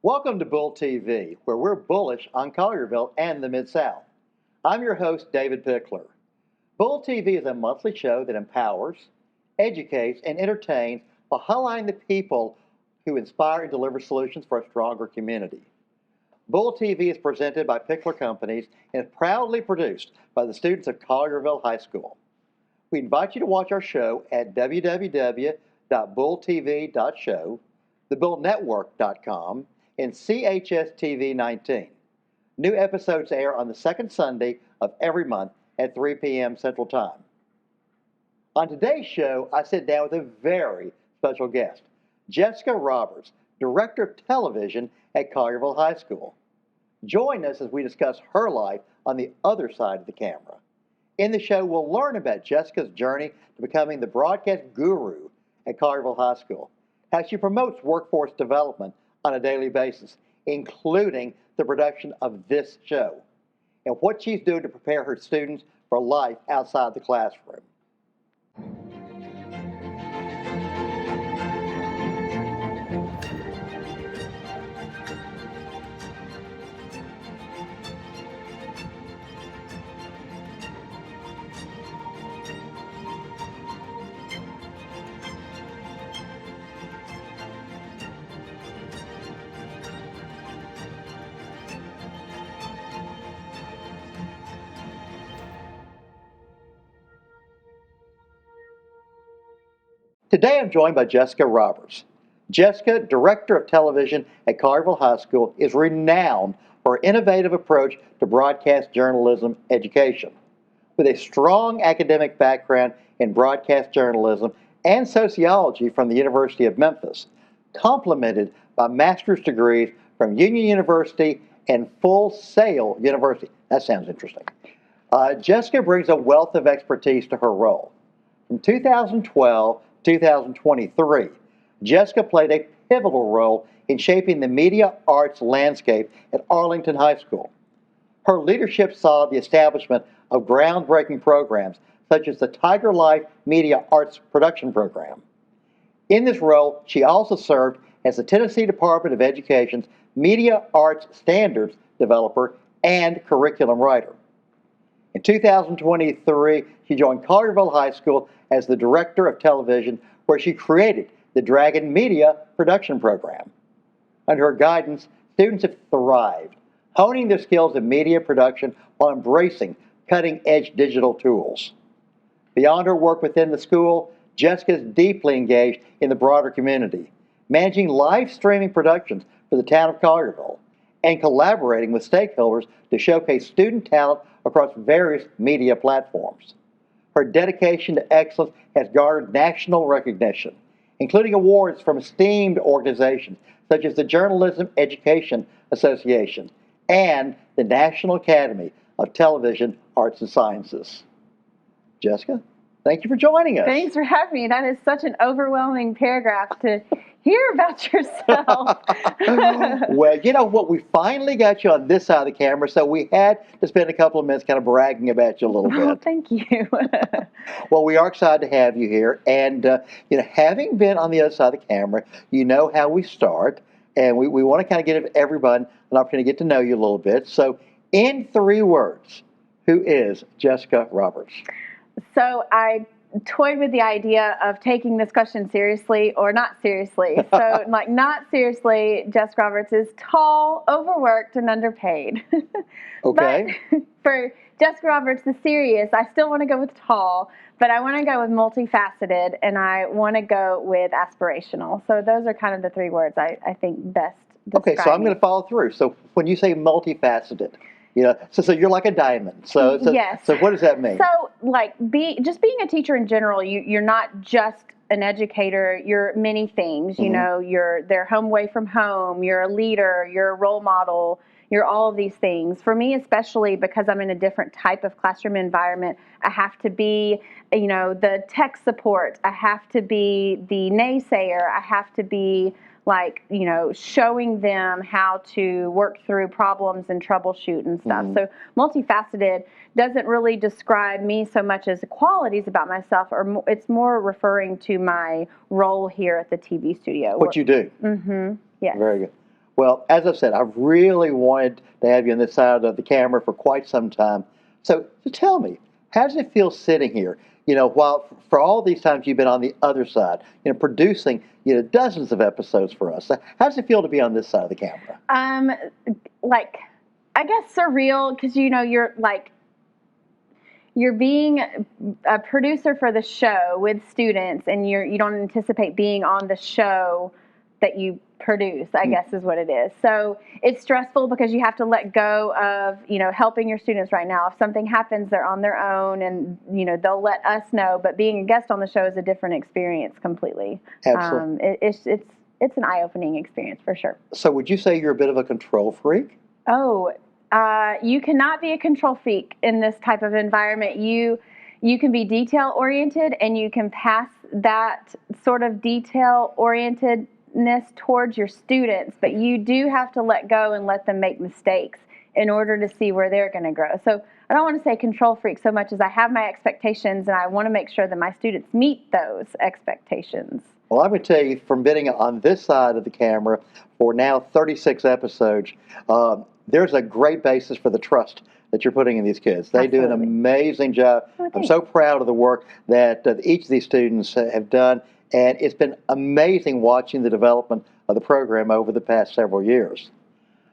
Welcome to Bull TV, where we're bullish on Collierville and the Mid-South. I'm your host, David Pickler. Bull TV is a monthly show that empowers, educates, and entertains while highlighting the people who inspire and deliver solutions for a stronger community. Bull TV is presented by Pickler Companies and is proudly produced by the students of Collierville High School. We invite you to watch our show at www.bulltv.show, thebullnetwork.com, and CHSTV 19. New episodes air on the second Sunday of every month at 3 p.m. Central Time. On today's show, I sit down with a very special guest, Jessica Roberts, Director of Television at Collierville High School. Join us as we discuss her life on the other side of the camera. In the show, we'll learn about Jessica's journey to becoming the broadcast guru at Collierville High School, how she promotes workforce development on a daily basis, including the production of this show, and what she's doing to prepare her students for life outside the classroom. Today I'm joined by Jessica Roberts. Jessica, Director of Television at Collierville High School, is renowned for her innovative approach to broadcast journalism education. With a strong academic background in broadcast journalism and sociology from the University of Memphis, complemented by master's degrees from Union University and Full Sail University. That sounds interesting. Jessica brings a wealth of expertise to her role. From 2012 2023, Jessica played a pivotal role in shaping the media arts landscape at Arlington High School. Her leadership saw the establishment of groundbreaking programs such as the Tiger Life Media Arts Production Program. In this role, she also served as the Tennessee Department of Education's Media Arts Standards developer and curriculum writer. In 2023, she joined Collierville High School as the Director of Television, where she created the Dragon Media Production Program. Under her guidance, students have thrived, honing their skills in media production while embracing cutting-edge digital tools. Beyond her work within the school, Jessica is deeply engaged in the broader community, managing live streaming productions for the town of Collierville and collaborating with stakeholders to showcase student talent across various media platforms. Her dedication to excellence has garnered national recognition, including awards from esteemed organizations such as the Journalism Education Association and the National Academy of Television Arts and Sciences. Jessica, thank you for joining us. Thanks for having me. That is such an overwhelming paragraph to hear about yourself. Well, you know what? We finally got you on this side of the camera, so we had to spend a couple of minutes kind of bragging about you a little bit. Oh, thank you. Well, we are excited to have you here, and having been on the other side of the camera, you know how we start, and we want to kind of give everyone an opportunity to get to know you a little bit. So, in 3 words, who is Jessica Roberts? So I toyed with the idea of taking this question seriously or not seriously. So, not seriously, Jessica Roberts is tall, overworked, and underpaid. Okay. But for Jessica Roberts, the serious, I still want to go with tall, but I want to go with multifaceted, and I want to go with aspirational. So those are kind of the 3 words I think best describe Okay, so I'm going to follow through. So when you say multifaceted, so you're like a diamond. So yes. So what does that mean? So just being a teacher in general, you're not just an educator. You're many things. You know, they're home away from home. You're a leader. You're a role model. You're all of these things. For me, especially because I'm in a different type of classroom environment, I have to be, the tech support. I have to be the naysayer. I have to be showing them how to work through problems and troubleshoot and stuff. So multifaceted doesn't really describe me so much as qualities about myself, or it's more referring to my role here at the TV studio. What you do. Yes. Very good. Well, as I've said, I've really wanted to have you on this side of the camera for quite some time. So tell me, how does it feel sitting here? While for all these times you've been on the other side, producing, dozens of episodes for us. How does it feel to be on this side of the camera? Like, I guess surreal, because you're being a producer for the show with students, and you don't anticipate being on the show that you produce, I guess is what it is. So it's stressful because you have to let go of, helping your students right now. If something happens, they're on their own, and, they'll let us know. But being a guest on the show is a different experience completely. Absolutely. It's an eye-opening experience for sure. So would you say you're a bit of a control freak? Oh, you cannot be a control freak in this type of environment. You can be detail-oriented, and you can pass that sort of detail-orientedness towards your students, but you do have to let go and let them make mistakes in order to see where they're going to grow. So I don't want to say control freak so much as I have my expectations, and I want to make sure that my students meet those expectations. Well, I'm going to tell you, from being on this side of the camera for now 36 episodes, there's a great basis for the trust that you're putting in these kids. They do an amazing job. I'm so proud of the work that each of these students have done, and it's been amazing watching the development of the program over the past several years.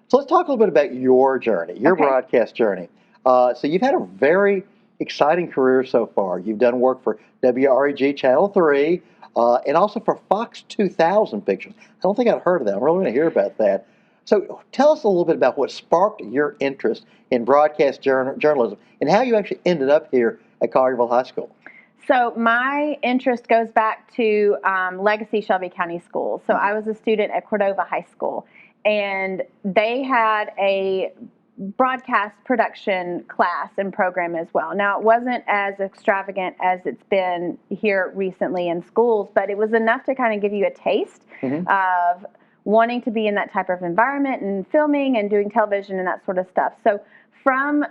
So let's talk a little bit about your journey, your broadcast journey. So you've had a very exciting career so far. You've done work for WREG Channel 3 and also for Fox 2000 Pictures. I don't think I've heard of that. I'm really going to hear about that. So tell us a little bit about what sparked your interest in broadcast journalism and how you actually ended up here at Collierville High School. So my interest goes back to Legacy Shelby County Schools. So I was a student at Cordova High School, and they had a broadcast production class and program as well. Now, it wasn't as extravagant as it's been here recently in schools, but it was enough to kind of give you a taste of wanting to be in that type of environment and filming and doing television and that sort of stuff. So from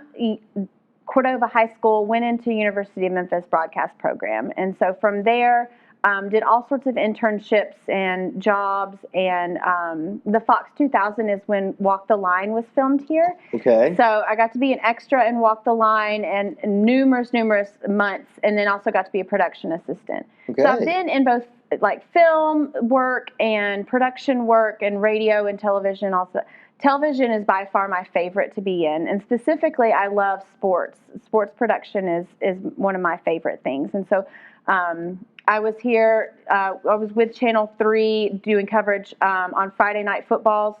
Cordova High School, went into University of Memphis broadcast program. And so from there, did all sorts of internships and jobs. And the Fox 2000 is when Walk the Line was filmed here. Okay. So I got to be an extra in Walk the Line and numerous months, and then also got to be a production assistant. Okay. So I've been in both like film work and production work and radio and television also. Television is by far my favorite to be in, and specifically I love sports. Sports production is one of my favorite things. And so I was here, I was with Channel 3 doing coverage on Friday night footballs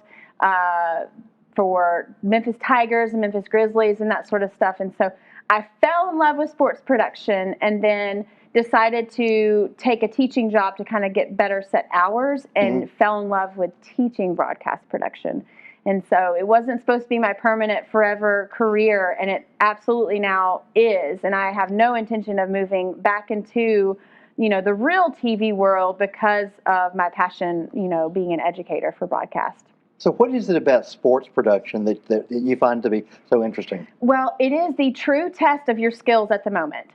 for Memphis Tigers and Memphis Grizzlies and that sort of stuff. And so I fell in love with sports production, and then decided to take a teaching job to kind of get better set hours, and fell in love with teaching broadcast production. And so it wasn't supposed to be my permanent forever career, and it absolutely now is. And I have no intention of moving back into, the real TV world because of my passion, being an educator for broadcast. So what is it about sports production that you find to be so interesting? Well, it is the true test of your skills at the moment.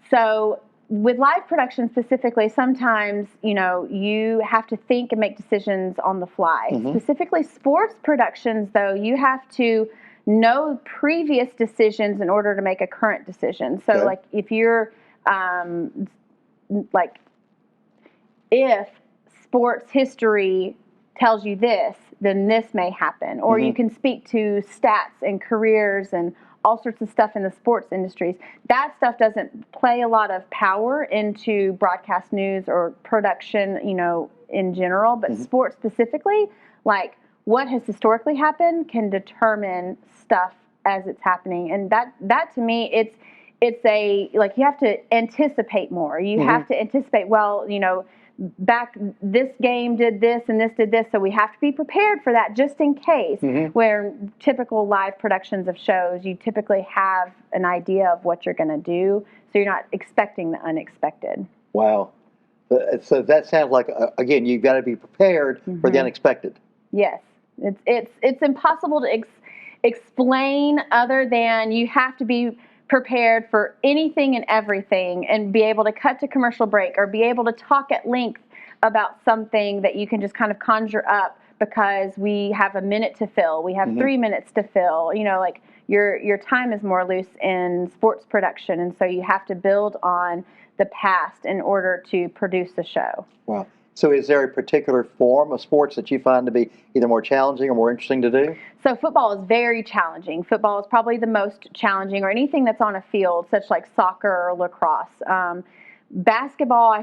So with live production specifically, sometimes, you have to think and make decisions on the fly. Specifically sports productions, though, you have to know previous decisions in order to make a current decision. So, like, if you're, if sports history tells you this, then this may happen. Or you can speak to stats and careers and all sorts of stuff in the sports industries. That stuff doesn't play a lot of power into broadcast news or production, in general. But sports specifically, like what has historically happened, can determine stuff as it's happening. And that to me, it's a, like, you have to anticipate more. You have to anticipate, well, back this game did this and this did this, so we have to be prepared for that just in case. Where typical live productions of shows, you typically have an idea of what you're going to do, so you're not expecting the unexpected. Wow. So that sounds like, again, you've got to be prepared for the unexpected. Yes. It's impossible to explain, other than you have to be prepared for anything and everything, and be able to cut to commercial break or be able to talk at length about something that you can just kind of conjure up because we have a minute to fill, we have 3 minutes to fill. Like your time is more loose in sports production, and so you have to build on the past in order to produce the show. Wow. So is there a particular form of sports that you find to be either more challenging or more interesting to do? So football is very challenging. Football is probably the most challenging, or anything that's on a field, such like soccer or lacrosse. Basketball,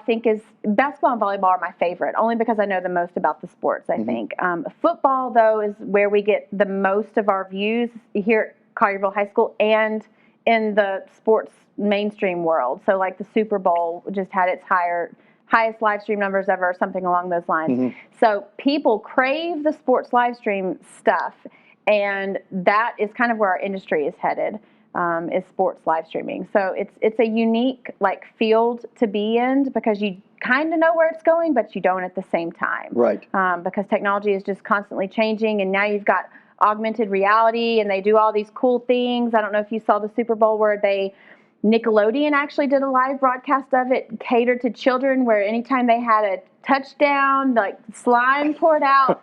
basketball and volleyball are my favorite, only because I know the most about the sports, I think. Football, though, is where we get the most of our views here at Collierville High School and in the sports mainstream world. So like the Super Bowl just had its highest live stream numbers ever, something along those lines. So people crave the sports live stream stuff, and that is kind of where our industry is headed, is sports live streaming. So it's a unique field to be in, because you kind of know where it's going, but you don't at the same time. Right. Because technology is just constantly changing, and now you've got augmented reality, and they do all these cool things. I don't know if you saw the Super Bowl where Nickelodeon actually did a live broadcast of it, catered to children, where anytime they had a touchdown, slime poured out.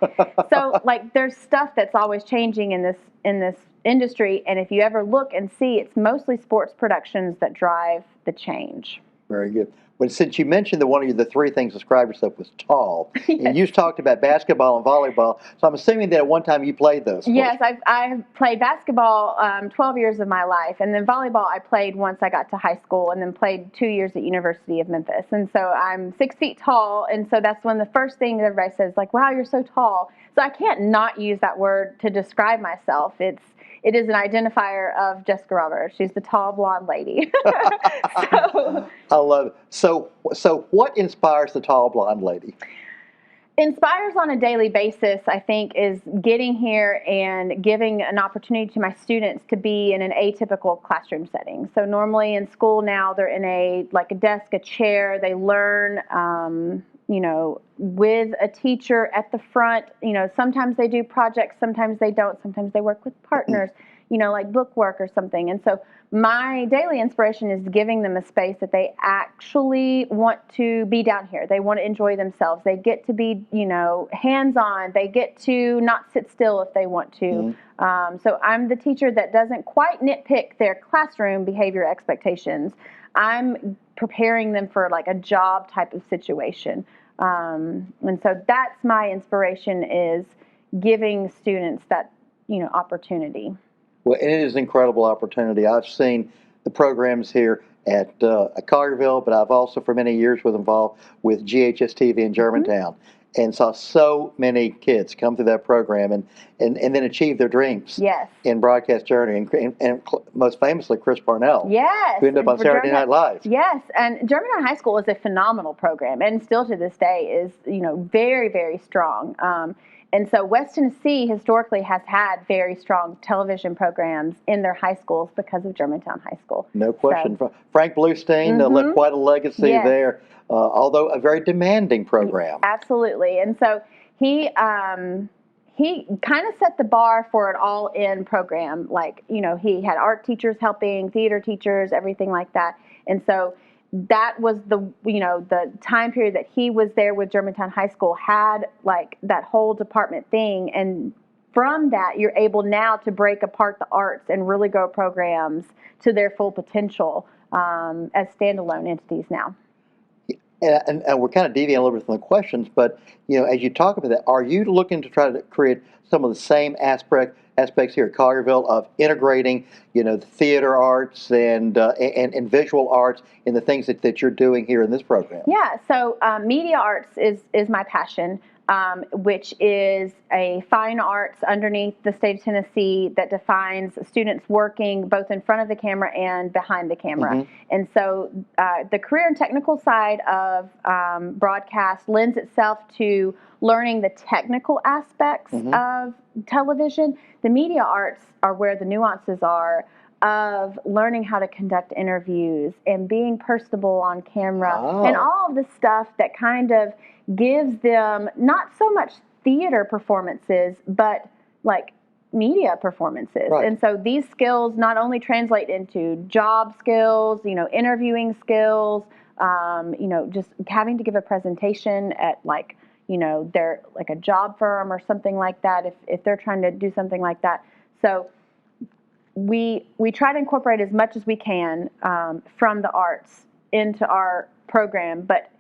So there's stuff that's always changing in this industry, and if you ever look and see, it's mostly sports productions that drive the change. Very good. Well, since you mentioned that one of the three things to describe yourself was tall, and you talked about basketball and volleyball, so I'm assuming that at one time you played those sports. Yes, I've played basketball 12 years of my life, and then volleyball I played once I got to high school, and then played 2 years at University of Memphis. And so I'm 6 feet tall, and so that's one of the first things everybody says, wow, you're so tall. So I can't not use that word to describe myself. It is an identifier of Jessica Roberts. She's the tall blonde lady. So, I love it. So what inspires the tall blonde lady? Inspires on a daily basis, I think, is getting here and giving an opportunity to my students to be in an atypical classroom setting. So normally in school now, they're in a desk, a chair. They learn, with a teacher at the front. Sometimes they do projects, sometimes they don't. Sometimes they work with partners, like book work or something. And so my daily inspiration is giving them a space that they actually want to be down here. They want to enjoy themselves. They get to be, hands-on. They get to not sit still if they want to. So I'm the teacher that doesn't quite nitpick their classroom behavior expectations. I'm preparing them for a job type of situation. And so that's my inspiration, is giving students that, opportunity. Well, it is an incredible opportunity. I've seen the programs here at Collierville, but I've also for many years was involved with GHS-TV in Germantown, and saw so many kids come through that program and then achieve their dreams. Yes. In broadcast journey, and most famously Chris Parnell. Yes. Who ended up on Saturday Night Live. Yes, and Germantown High School is a phenomenal program, and still to this day is very, very strong. And so West Tennessee historically has had very strong television programs in their high schools because of Germantown High School. No question. So, Frank Bluestein left quite a legacy there, although a very demanding program. Absolutely. And so he kind of set the bar for an all-in program. He had art teachers helping, theater teachers, everything like that. And so that was the time period that he was there with Germantown High School, had that whole department thing. And from that, you're able now to break apart the arts and really grow programs to their full potential as standalone entities now. And we're kind of deviating a little bit from the questions, but as you talk about that, are you looking to try to create some of the same aspects here at Collierville of integrating, the theater arts and visual arts in the things that you're doing here in this program? Yeah. So media arts is my passion. Which is a fine arts underneath the state of Tennessee that defines students working both in front of the camera and behind the camera. And so the career and technical side of broadcast lends itself to learning the technical aspects of television. The media arts are where the nuances are of learning how to conduct interviews and being personable on camera and all of the stuff that kind of gives them not so much theater performances, but media performances. Right. And so these skills not only translate into job skills, interviewing skills, just having to give a presentation at they're like a job firm or something like that, if they're trying to do something like that. So we try to incorporate as much as we can from the arts into our program, but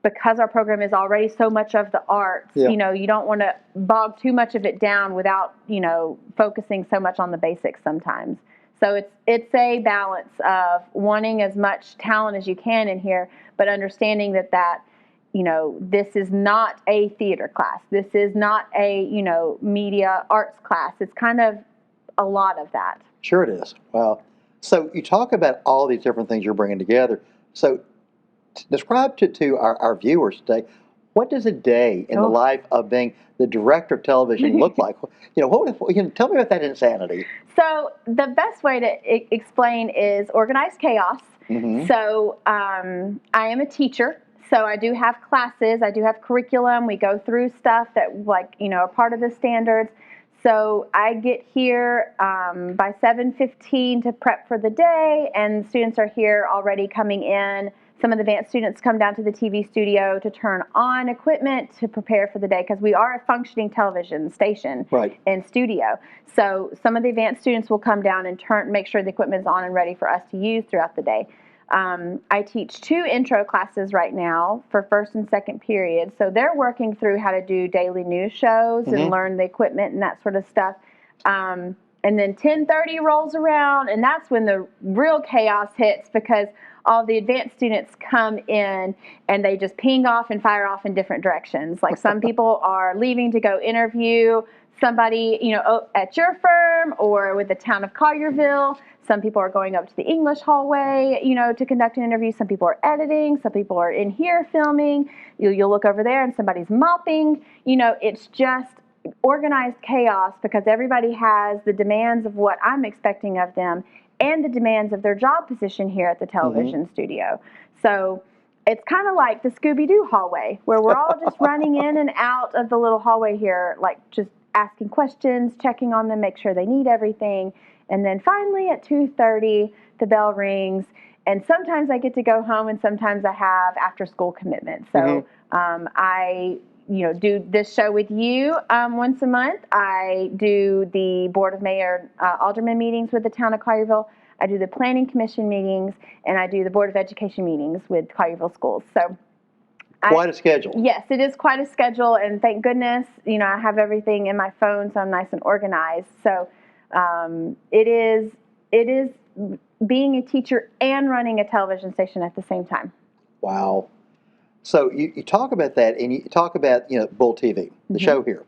because our program is already so much of the arts, Yeah. You don't want to bog too much of it down without, focusing so much on the basics sometimes. So it's a balance of wanting as much talent as you can in here, but understanding that this is not a theater class. This is not a, media arts class. It's kind of a lot of that. Sure it is. Wow. So you talk about all these different things you're bringing together. So describe to our viewers today, what does a day in the life of being the director of television look like? Tell me about that insanity. So the best way to explain is organized chaos. Mm-hmm. So I am a teacher. So I do have classes. I do have curriculum. We go through stuff that are part of the standards. So I get here by 7:15 to prep for the day, and students are here already coming in. Some of the advanced students come down to the TV studio to turn on equipment to prepare for the day, because we are a functioning television station and studio. So some of the advanced students will come down and make sure the equipment is on and ready for us to use throughout the day. I teach 2 intro classes right now for first and second period. So they're working through how to do daily news shows and learn the equipment and that sort of stuff. And then 10:30 rolls around, and that's when the real chaos hits, because all the advanced students come in and they just ping off and fire off in different directions. Like some people are leaving to go interview somebody, at your firm or with the town of Collierville. Some people are going up to the English hallway, to conduct an interview. Some people are editing. Some people are in here filming. You'll look over there and somebody's mopping. It's just organized chaos, because everybody has the demands of what I'm expecting of them and the demands of their job position here at the television studio. So it's kind of like the Scooby-Doo hallway, where we're all just running in and out of the little hallway here, like just asking questions, checking on them, make sure they need everything. And then finally at 2:30, the bell rings. And sometimes I get to go home, and sometimes I have after-school commitments. So I do this show with you once a month. I do the Board of Mayor Alderman meetings with the town of Collierville. I do the Planning Commission meetings, and I do the Board of Education meetings with Collierville schools. So quite a schedule. Yes, it is quite a schedule, and thank goodness, I have everything in my phone, so I'm nice and organized. So it is being a teacher and running a television station at the same time. Wow. So you talk about that, and you talk about, Bull TV, the show here.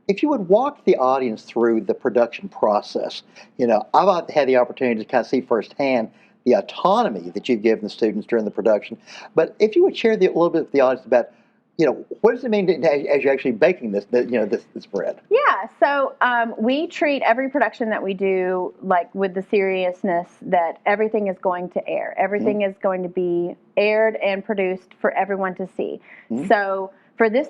If you would walk the audience through the production process, I've had the opportunity to kind of see firsthand the autonomy that you've given the students during the production. But if you would share a little bit with the audience about, what does it mean as you're actually baking this bread? Yeah, so we treat every production that we do with the seriousness that everything is going to air. Everything is going to be aired and produced for everyone to see. So for this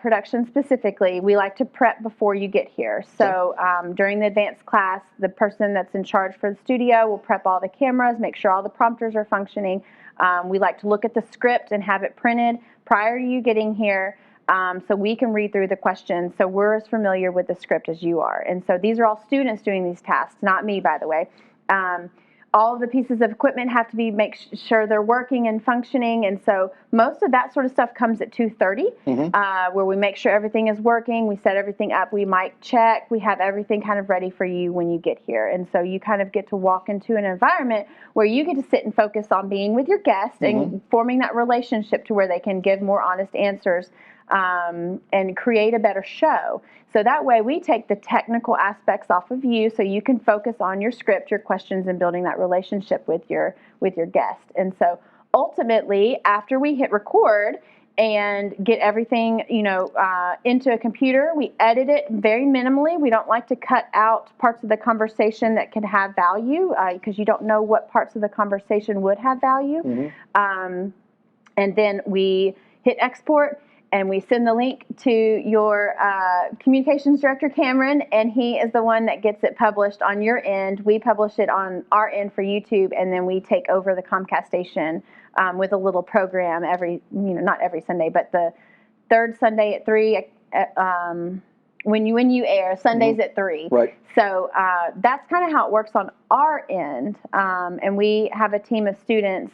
production specifically, we like to prep before you get here. So during the advanced class, the person that's in charge for the studio will prep all the cameras, make sure all the prompters are functioning. We like to look at the script and have it printed prior to you getting here, so we can read through the questions. So we're as familiar with the script as you are. And so these are all students doing these tasks, not me, by the way. All of the pieces of equipment have to make sure they're working and functioning. And so most of that sort of stuff comes at 2:30, where we make sure everything is working. We set everything up. We mic check. We have everything kind of ready for you when you get here. And so you kind of get to walk into an environment where you get to sit and focus on being with your guests and forming that relationship to where they can give more honest answers and create a better show. So that way we take the technical aspects off of you, so you can focus on your script, your questions, and building that relationship with your guest. And so ultimately, after we hit record and get everything into a computer, we edit it very minimally. We don't like to cut out parts of the conversation that can have value, because you don't know what parts of the conversation would have value. And then we hit export, and we send the link to your communications director, Cameron, and he is the one that gets it published on your end. We publish it on our end for YouTube, and then we take over the Comcast station with a little program not every Sunday, but third Sunday at 3. When you air Sundays at 3. Right. So that's kind of how it works on our end, and we have a team of students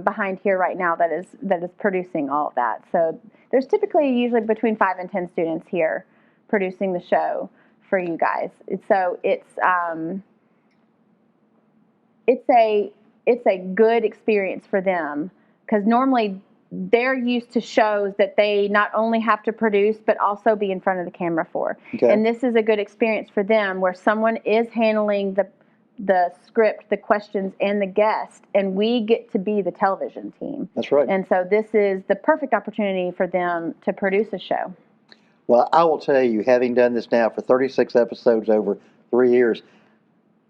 behind here right now that is producing all of that. So there's usually between 5 and 10 students here producing the show for you guys. So it's a good experience for them, because normally they're used to shows that they not only have to produce but also be in front of the camera for. Okay. And this is a good experience for them, where someone is handling the script, the questions, and the guest, and we get to be the television team. That's right. And so this is the perfect opportunity for them to produce a show. Well, I will tell you, having done this now for 36 episodes over 3 years,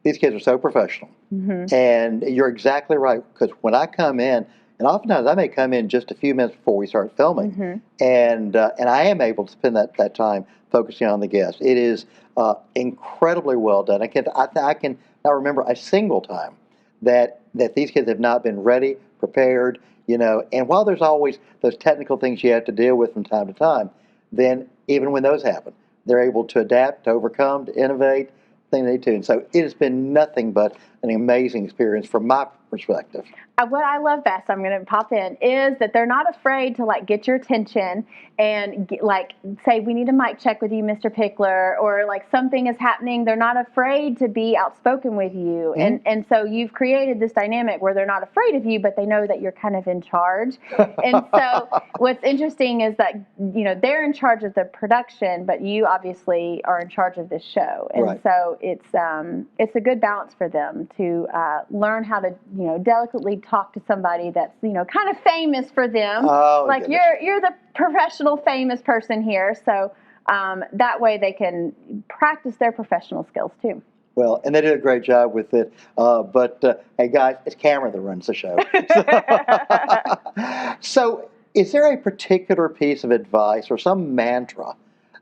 these kids are so professional. Mm-hmm. And you're exactly right, because when I come in, and oftentimes I may come in just a few minutes before we start filming, Mm-hmm. and I am able to spend that time focusing on the guest. It is incredibly well done. I can not remember a single time that these kids have not been ready, prepared, and while there's always those technical things you have to deal with from time to time, then even when those happen, they're able to adapt, to overcome, to innovate, thing they need to. And so it has been nothing but an amazing experience from my perspective. What I love best, I'm going to pop in, is that they're not afraid to get your attention and say, we need a mic check with you, Mr. Pickler, or something is happening. They're not afraid to be outspoken with you. Mm-hmm. And so you've created this dynamic where they're not afraid of you, but they know that you're kind of in charge. And so what's interesting is that, they're in charge of the production, but you obviously are in charge of this show. And right. So it's a good balance for them to learn how to, delicately talk to somebody that's, kind of famous for them. Oh, you're the professional famous person here. So that way they can practice their professional skills too. Well, and they did a great job with it. But hey, guys, it's Cameron that runs the show. So is there a particular piece of advice or some mantra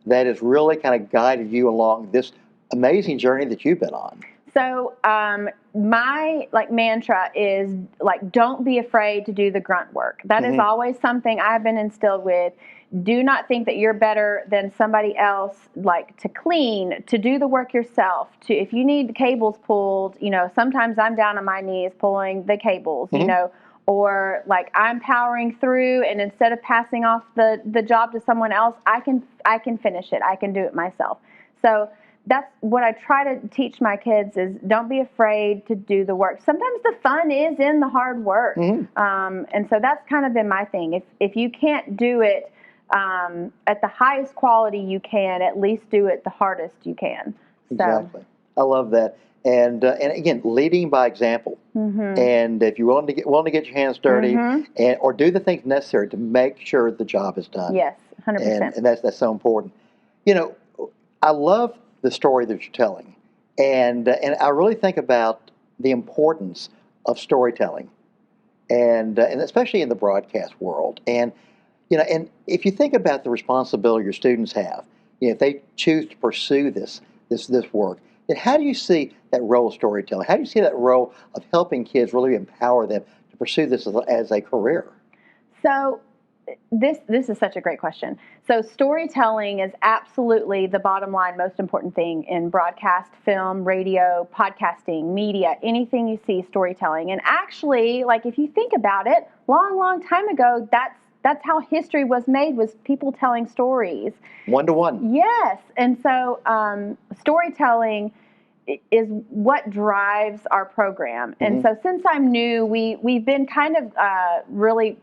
that has really kind of guided you along this amazing journey that you've been on? So my mantra is don't be afraid to do the grunt work. That Mm-hmm. is always something I've been instilled with. Do not think that you're better than somebody else, to clean, to do the work yourself. If you need the cables pulled, sometimes I'm down on my knees pulling the cables, Mm-hmm. Or I'm powering through, and instead of passing off the job to someone else, I can finish it. I can do it myself. So that's what I try to teach my kids is don't be afraid to do the work. Sometimes the fun is in the hard work. Mm-hmm. And so that's kind of been my thing. If you can't do it at the highest quality you can, at least do it the hardest you can. Exactly. I love that. And again, leading by example. Mm-hmm. And if you're willing to get your hands dirty, Mm-hmm. or do the things necessary to make sure the job is done. Yes, 100%. And that's so important. I love the story that you're telling, and I really think about the importance of storytelling, and especially in the broadcast world. And and if you think about the responsibility your students have, if they choose to pursue this work, then how do you see that role of storytelling? How do you see that role of helping kids really empower them to pursue this as a career? So this is such a great question. So storytelling is absolutely the bottom line, most important thing in broadcast, film, radio, podcasting, media, anything you see, storytelling. And actually, if you think about it, long time ago, that's how history was made, was people telling stories. 1-to-1. Yes. And so storytelling is what drives our program. Mm-hmm. And so since I'm new, we've been kind of really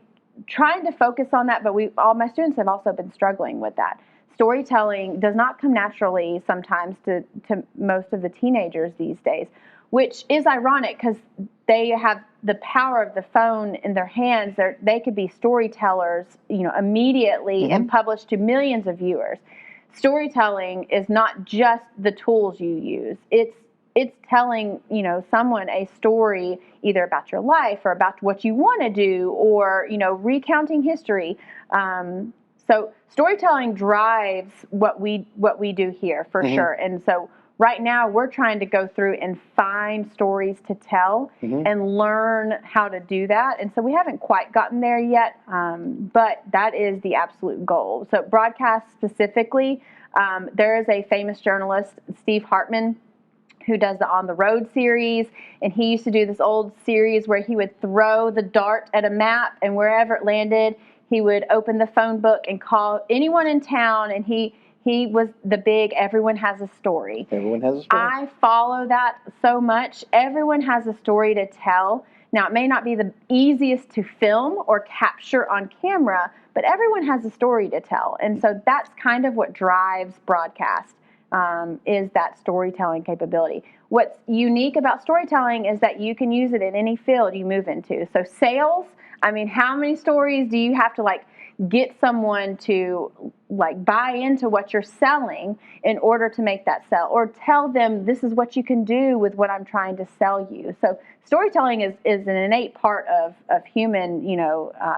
trying to focus on that, but all my students have also been struggling with that. Storytelling does not come naturally sometimes to most of the teenagers these days, which is ironic because they have the power of the phone in their hands. They could be storytellers, immediately Mm-hmm. and publish to millions of viewers. Storytelling is not just the tools you use. It's telling, someone a story either about your life or about what you want to do or, recounting history. So storytelling drives what we do here for Mm-hmm. sure. And so right now we're trying to go through and find stories to tell and learn how to do that. And so we haven't quite gotten there yet, but that is the absolute goal. So broadcast specifically, there is a famous journalist, Steve Hartman, who does the On the Road series, and he used to do this old series where he would throw the dart at a map, and wherever it landed, he would open the phone book and call anyone in town, and he was the big everyone has a story. Everyone has a story. I follow that so much. Everyone has a story to tell. Now, it may not be the easiest to film or capture on camera, but everyone has a story to tell. And so that's kind of what drives broadcast. Is that storytelling capability. What's unique about storytelling is that you can use it in any field you move into. So sales, I mean, how many stories do you have to get someone to buy into what you're selling in order to make that sell, or tell them this is what you can do with what I'm trying to sell you. So storytelling is an innate part of human,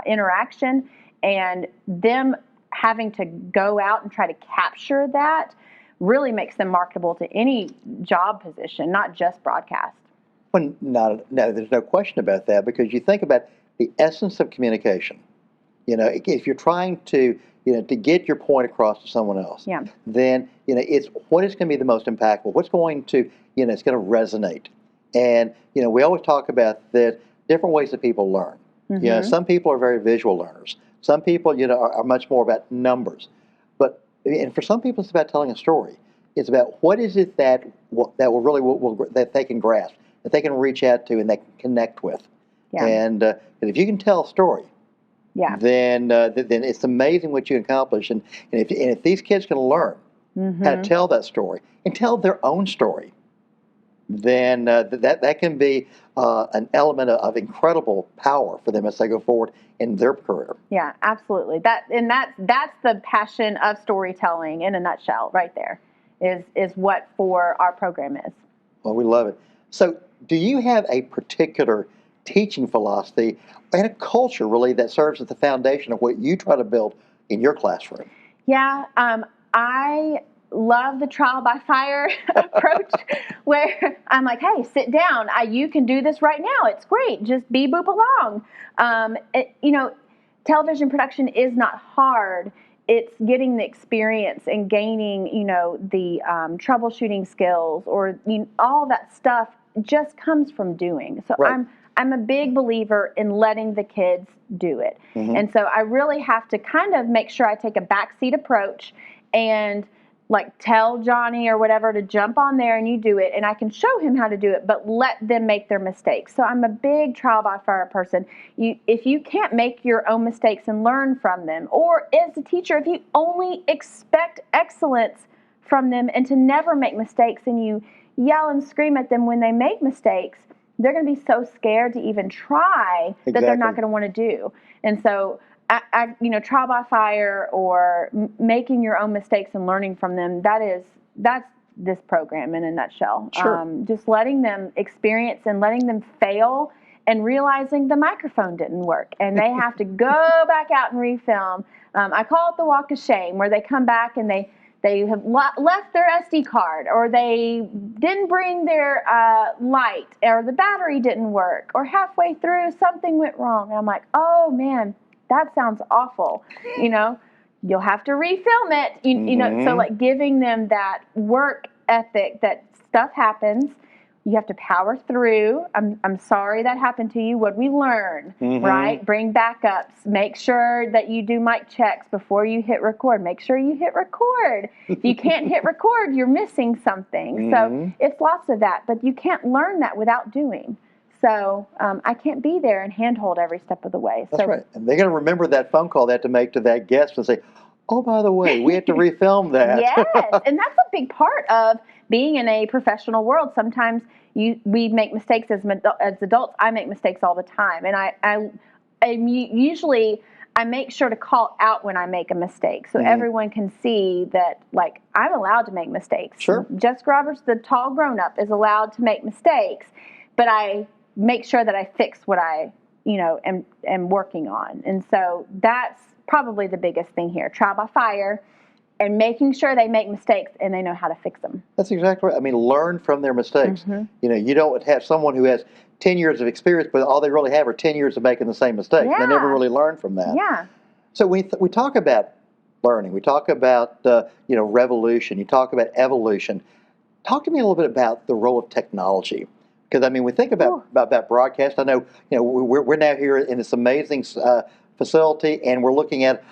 interaction, and them having to go out and try to capture that really makes them marketable to any job position, not just broadcast. Well, no, there's no question about that, because you think about the essence of communication. If you're trying to, to get your point across to someone else, then, it's what is going to be the most impactful, what's going to, it's going to resonate. And, we always talk about that different ways that people learn. Some people are very visual learners. Some people, are much more about numbers. And for some people, it's about telling a story. It's about what is it that will really that they can grasp, that they can reach out to, and they can connect with. And if you can tell a story, then it's amazing what you accomplish. And if these kids can learn how to tell that story and tell their own story, then that can be an element of incredible power for them as they go forward in their career. Yeah, absolutely. That's the passion of storytelling in a nutshell, right there, is what for our program is. Well, we love it. So, do you have a particular teaching philosophy and a culture really that serves as the foundation of what you try to build in your classroom? Yeah, I love the trial by fire approach, where I'm like, hey, sit down. You can do this right now. It's great. Just boop along. Television production is not hard. It's getting the experience and gaining, the troubleshooting skills, or all that stuff just comes from doing. So right. I'm a big believer in letting the kids do it. And so I really have to kind of make sure I take a backseat approach and tell Johnny or whatever to jump on there and you do it, and I can show him how to do it, but let them make their mistakes. So I'm a big trial by fire person. If you can't make your own mistakes and learn from them, or as a teacher, if you only expect excellence from them and to never make mistakes, and you yell and scream at them when they make mistakes, they're going to be so scared to even try that they're not going to want to do. And so trial by fire, or making your own mistakes and learning from them, that's this program in a nutshell. Sure. Just letting them experience and letting them fail and realizing the microphone didn't work and they have to go back out and refilm. I call it the walk of shame, where they come back and they have left their SD card, or they didn't bring their light, or the battery didn't work, or halfway through something went wrong. And I'm like, oh man, that sounds awful. You'll have to refilm it. So giving them that work ethic, that stuff happens. You have to power through. I'm sorry that happened to you. What we learn, right? Bring backups. Make sure that you do mic checks before you hit record. Make sure you hit record. If you can't hit record, you're missing something. So it's lots of that, but you can't learn that without doing. So I can't be there and handhold every step of the way. That's right. And they're going to remember that phone call they have to make to that guest and say, oh, by the way, we have to refilm that. Yes, and that's a big part of being in a professional world. Sometimes we make mistakes as adults. I make mistakes all the time. And I usually make sure to call out when I make a mistake, so everyone can see that, I'm allowed to make mistakes. Sure. Jessica Roberts, the tall grown-up, is allowed to make mistakes, but I make sure that I fix what I, am working on. And so that's probably the biggest thing here. Trial by fire, and making sure they make mistakes and they know how to fix them. That's exactly right. I mean, learn from their mistakes. You know, you don't have someone who has 10 years of experience, but all they really have are 10 years of making the same mistakes. They never Yeah. really learn from that. Yeah. So we talk about learning. We talk about, revolution. You talk about evolution. Talk to me a little bit about the role of technology. Because, I mean, we think about broadcast. I know, we're now here in this amazing facility, and we're looking at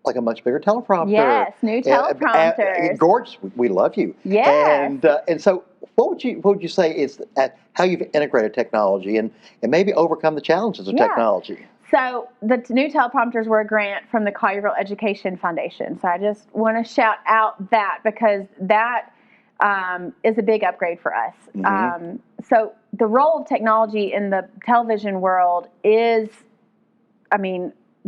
like a much bigger teleprompter. Yes, new teleprompters. Gorgeous. We love you. Yes. And so what would you say is how you've integrated technology and maybe overcome the challenges of technology? So the new teleprompters were a grant from the Collierville Education Foundation. So I just want to shout out that because that is a big upgrade for us. So the role of technology in the television world is,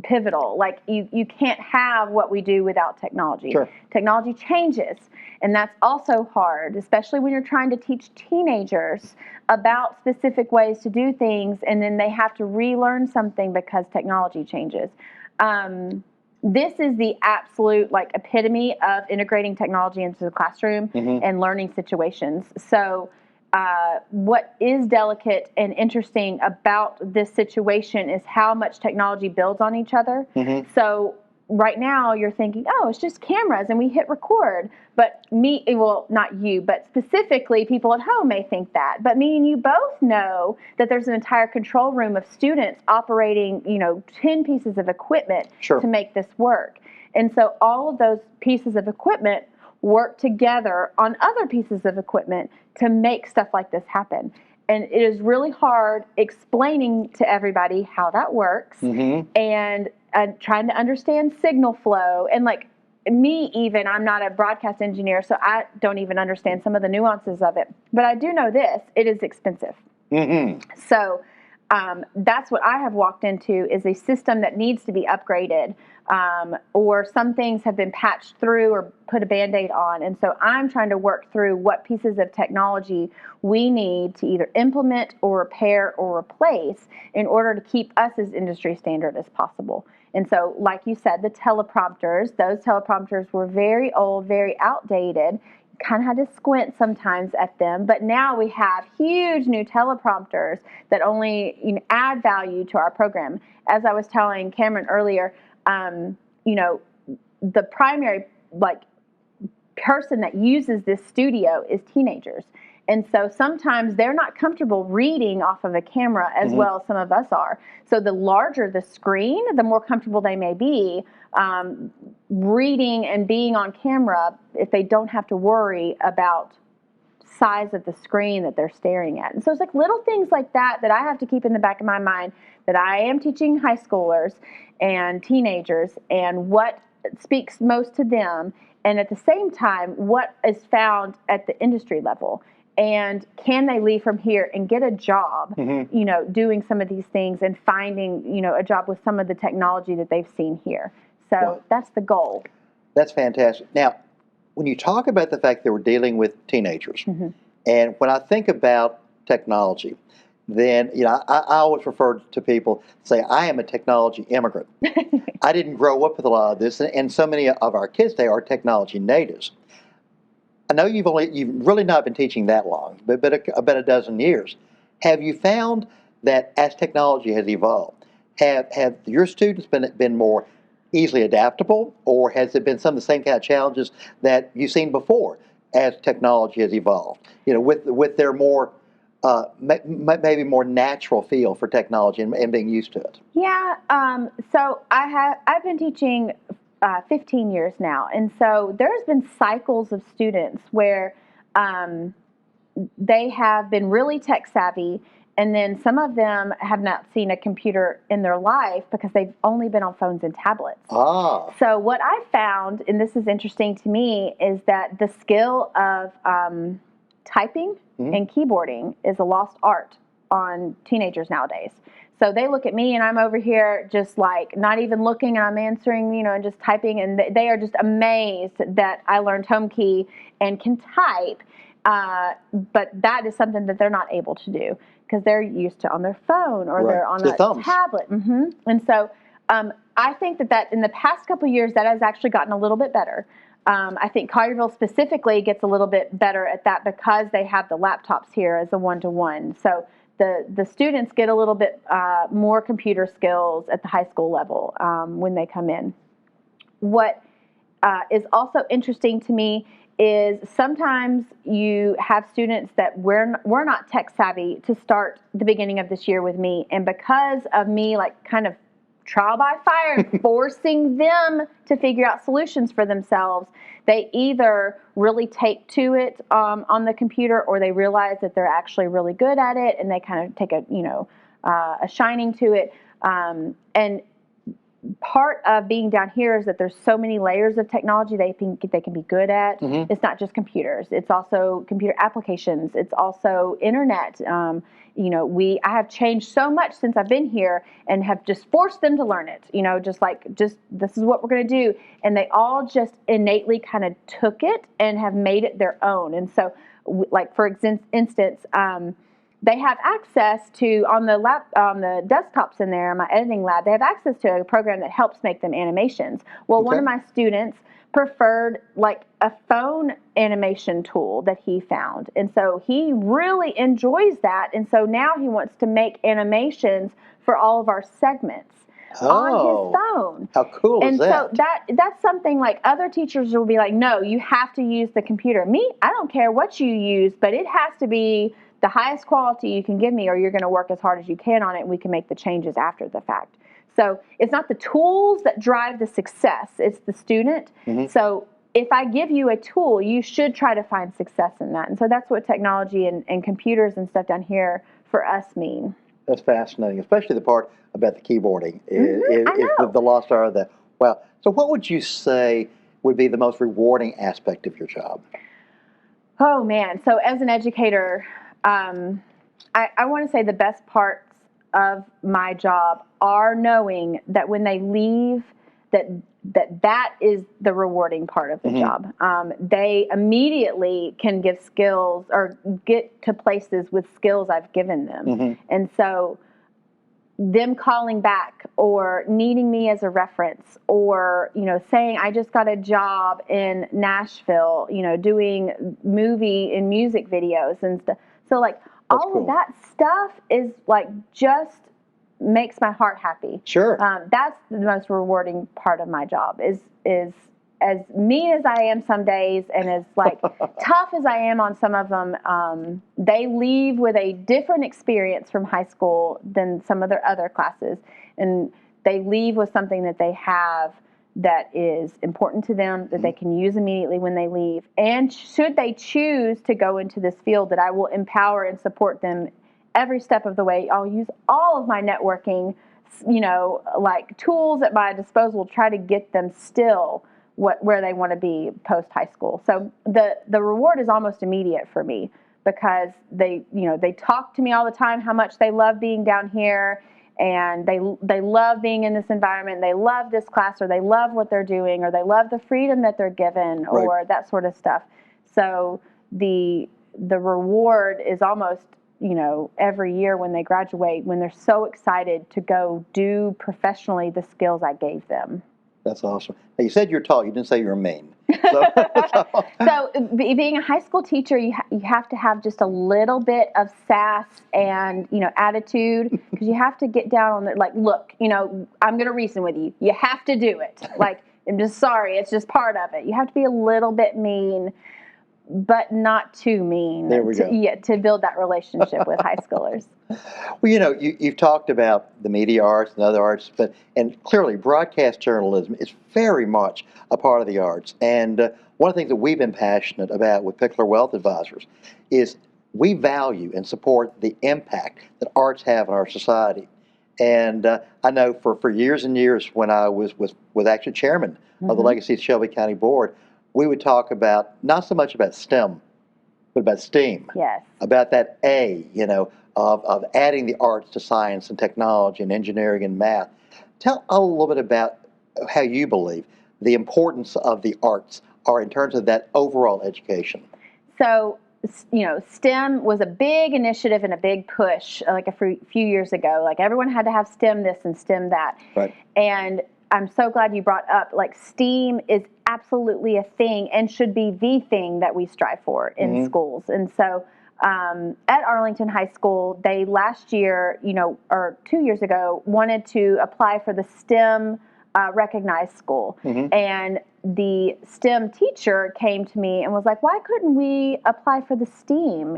pivotal. Like you can't have what we do without technology. Sure. Technology changes, and that's also hard, especially when you're trying to teach teenagers about specific ways to do things, and then they have to relearn something because technology changes. This is the absolute epitome of integrating technology into the classroom and learning situations. So what is delicate and interesting about this situation is how much technology builds on each other. So right now you're thinking, oh, it's just cameras and we hit record. But not you, but specifically people at home may think that. But me and you both know that there's an entire control room of students operating, 10 pieces of equipment to make this work. And so all of those pieces of equipment work together on other pieces of equipment to make stuff like this happen. And it is really hard explaining to everybody how that works and trying to understand signal flow. And I'm not a broadcast engineer, so I don't even understand some of the nuances of it. But I do know this, it is expensive. So that's what I have walked into is a system that needs to be upgraded, or some things have been patched through or put a Band-Aid on. And so I'm trying to work through what pieces of technology we need to either implement or repair or replace in order to keep us as industry standard as possible. And so, like you said, those teleprompters were very old, very outdated. Kind of had to squint sometimes at them, but now we have huge new teleprompters that only add value to our program. As I was telling Cameron earlier, the primary person that uses this studio is teenagers. And so sometimes they're not comfortable reading off of a camera as well as some of us are. So the larger the screen, the more comfortable they may be reading and being on camera if they don't have to worry about size of the screen that they're staring at. And so it's little things like that I have to keep in the back of my mind that I am teaching high schoolers and teenagers and what speaks most to them. And at the same time, what is found at the industry level. And can they leave from here and get a job, doing some of these things and finding, a job with some of the technology that they've seen here. So that's the goal. That's fantastic. Now, when you talk about the fact that we're dealing with teenagers, and when I think about technology, then I always refer to people say I am a technology immigrant. I didn't grow up with a lot of this, and so many of our kids today are technology natives. I know you've really not been teaching that long, but about a dozen years. Have you found that as technology has evolved, have your students been more easily adaptable, or has it been some of the same kind of challenges that you've seen before as technology has evolved? With their more maybe more natural feel for technology and being used to it. Yeah. So I've been teaching 15 years now. And so there's been cycles of students where they have been really tech savvy, and then some of them have not seen a computer in their life because they've only been on phones and tablets. So what I found, and this is interesting to me, is that the skill of typing and keyboarding is a lost art on teenagers nowadays. So they look at me and I'm over here just not even looking, and I'm answering, and just typing, and they are just amazed that I learned home key and can type. But that is something that they're not able to do because they're used to on their phone or they're on a tablet. And so I think that in the past couple of years, that has actually gotten a little bit better. I think Collierville specifically gets a little bit better at that because they have the laptops here as a one-to-one. So the students get a little bit more computer skills at the high school level when they come in. What is also interesting to me is sometimes you have students that we're not tech savvy to start the beginning of this year with me, and because of me like kind of trial by fire and forcing them to figure out solutions for themselves, they either really take to it on the computer, or they realize that they're actually really good at it and they kind of take a shining to it. And part of being down here is that there's so many layers of technology they think they can be good at. Mm-hmm. It's not just computers. It's also computer applications. It's also internet. I have changed so much since I've been here and have just forced them to learn it. Just this is what we're going to do. And they all just innately kind of took it and have made it their own. And so, like, for instance, they have access to, on the desktops in there, my editing lab, they have access to a program that helps make them animations. Well, okay. One of my students preferred like a phone animation tool that he found. And so he really enjoys that. And so now he wants to make animations for all of our segments on his phone. How cool is that? And so that's something like other teachers will be like, no, you have to use the computer. Me, I don't care what you use, but it has to be the highest quality you can give me, or you're going to work as hard as you can on it, and we can make the changes after the fact. So it's not the tools that drive the success, it's the student. Mm-hmm. So if I give you a tool, you should try to find success in that. And so that's what technology and computers and stuff down here for us mean. That's fascinating, especially the part about the keyboarding. Is the lost art of that. Wow. So what would you say would be the most rewarding aspect of your job? Oh, man. So as an educator, I want to say the best parts of my job are knowing that when they leave, that is the rewarding part of the mm-hmm. job. They immediately can give skills or get to places with skills I've given them. Mm-hmm. And so them calling back or needing me as a reference, or, saying I just got a job in Nashville, doing movie and music videos and stuff. So like all cool. of that stuff is like just makes my heart happy. Sure. That's the most rewarding part of my job is as mean as I am some days and as like tough as I am on some of them, they leave with a different experience from high school than some of their other classes. And they leave with something that they have that is important to them, that they can use immediately when they leave. And should they choose to go into this field, that I will empower and support them every step of the way. I'll use all of my networking, like tools at my disposal, try to get them still where they want to be post high school. So the reward is almost immediate for me because they talk to me all the time how much they love being down here, and they love being in this environment. They love this class, or they love what they're doing, or they love the freedom that they're given, or right. that sort of stuff. So the reward is almost, every year when they graduate, when they're so excited to go do professionally the skills I gave them. That's awesome. Now, you said you're tall. You didn't say you're mean. So being a hgoing school teacher, you have to have just a little bit of sass and, attitude, because you have to get down on it. Like, look, I'm going to reason with you. You have to do it. Like, I'm just sorry. It's just part of it. You have to be a little bit mean, but not too mean. There we go. Yeah, to build that relationship with high schoolers. Well, you've talked about the media arts and other arts, and clearly broadcast journalism is very much a part of the arts. And one of the things that we've been passionate about with Pickler Wealth Advisors is we value and support the impact that arts have on our society. And I know for years and years, when I was actually chairman mm-hmm. of the Legacy Shelby County Board, we would talk about not so much about STEM, but about STEAM. Yes. About that A, of adding the arts to science and technology and engineering and math. Tell a little bit about how you believe the importance of the arts are in terms of that overall education. So, STEM was a big initiative and a big push like a few years ago. Like everyone had to have STEM this and STEM that. Right. And I'm so glad you brought up, like, STEAM is absolutely a thing and should be the thing that we strive for in schools. And so at Arlington High School, they last year, or 2 years ago, wanted to apply for the STEM recognized school. And the STEM teacher came to me and was like, why couldn't we apply for the STEAM?